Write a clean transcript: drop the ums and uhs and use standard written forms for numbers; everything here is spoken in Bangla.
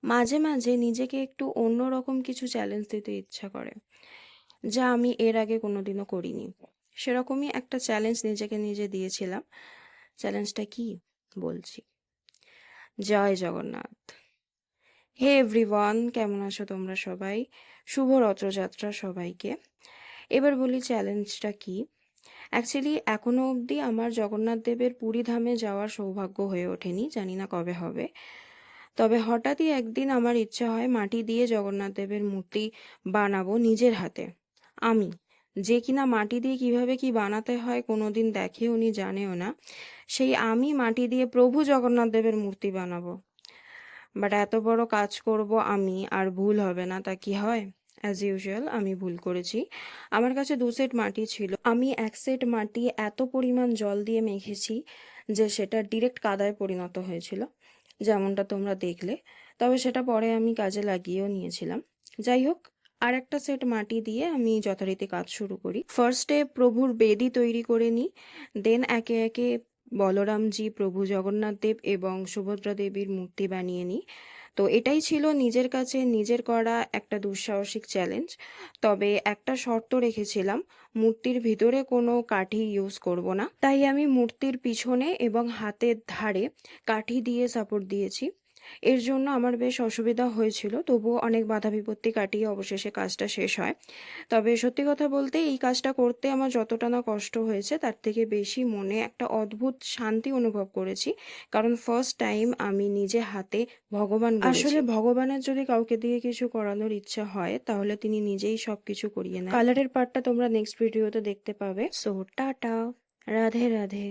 মাঝে মাঝে নিজেকে একটু অন্যরকম কিছু চ্যালেঞ্জ দিতে ইচ্ছা করে, যা আমি এর আগে কোনোদিনও করিনি। সেরকমই একটা চ্যালেঞ্জ নিজেকে নিজে দিয়েছিলাম। চ্যালেঞ্জটা কি বলছি। জয় জগন্নাথ। হে এভরিওয়ান, কেমন আছো তোমরা সবাই? শুভ রথযাত্রা সবাইকে। এবার বলি চ্যালেঞ্জটা কি। অ্যাকচুয়ালি এখনো অবধি আমার জগন্নাথ দেবের পুরী ধামে যাওয়ার সৌভাগ্য হয়ে ওঠেনি, জানি না কবে হবে। তবে হঠাৎই একদিন আমার ইচ্ছা হয় মাটি দিয়ে জগন্নাথ দেবের মূর্তি বানাবো নিজের হাতে। আমি, যে কিনা মাটি দিয়ে কিভাবে কি বানাতে হয় কোনোদিন দেখেও নি জানেও না, সেই আমি মাটি দিয়ে প্রভু জগন্নাথ দেবের মূর্তি বানাবো। বাট এত বড় কাজ করব আমি, আর ভুল হবে না তা কি হয়? অ্যাজ ইউজুয়াল আমি ভুল করেছি। আমার কাছে 2 সেট মাটি ছিল, আমি 1 সেট মাটি এত পরিমাণ জল দিয়ে মেখেছি যে সেটা ডিরেক্ট কাদায় পরিণত হয়েছিল, যেমনটা তোমরা দেখলে। তবে সেটা পরে আমি কাজে লাগিয়েও নিয়েছিলাম। যাই হোক, আর একটা সেট মাটি দিয়ে আমি যথারীতি কাজ শুরু করি। ফার্স্টে প্রভুর বেদি তৈরি করে নিই, দেন একে একে বলরামজি, প্রভু জগন্নাথ দেব এবং সুভদ্রা দেবীর মূর্তি বানিয়ে নিই। তো এটাই ছিল নিজের কাছে নিজের করা একটা দুঃসাহসিক চ্যালেঞ্জ। তবে একটা শর্ত রেখেছিলাম, মূর্তির ভিতরে কোনো কাঠি ইউজ করব না। তাই আমি মূর্তির পিছনে এবং হাতের ধারে কাঠি দিয়ে সাপোর্ট দিয়েছি। এর জন্য আমার বেশ অসুবিধা হয়েছিল, তবুও অনেক বাধা বিপত্তি কাটিয়ে অবশেষে কাজটা শেষ হয়। তবে সত্যি কথা বলতে এই কাজটা করতে আমার যতটা না কষ্ট হয়েছে তার থেকে বেশি মনে একটা অদ্ভুত শান্তি অনুভব করেছি, কারণ ফার্স্ট টাইম আমি নিজে হাতে ভগবান গড়েছি। আসলে ভগবানের যদি কাউকে দিয়ে কিছু করানোর ইচ্ছা হয় তাহলে তিনি নিজেই সবকিছু করিয়ে নেন। কালারের পার্টটা তোমরা নেক্সট ভিডিওতে দেখতে পাবে। So tata, Radhe Radhe.